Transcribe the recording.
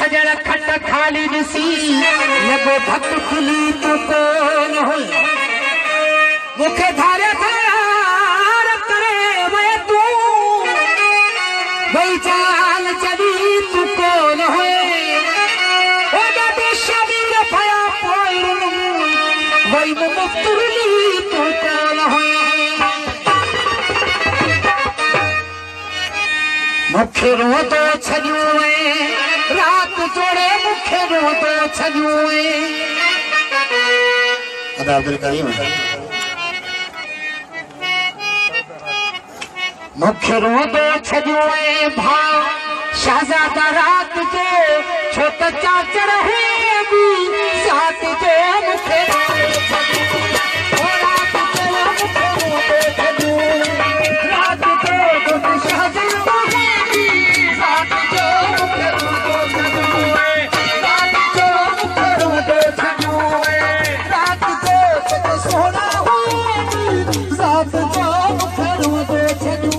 सजड़ खट खाली दिसी लगो भक्त खुली तो कौन हो मुखे धारे थार करे वे तू वही चाल चली तू कौन हो ओ दादी शबीर फया पोइल वही मुफ्तुली तू कौन हो मुखे रो तो छजुए रात जोड़े मुखे रो तो छजुए अदा अब्दुल करीम मुखे रो तो छजुए भा शहजादा रात जो छोटा चाचर है भी साथ जो मुखे Sohna ho, zaat jo, kharo do chhe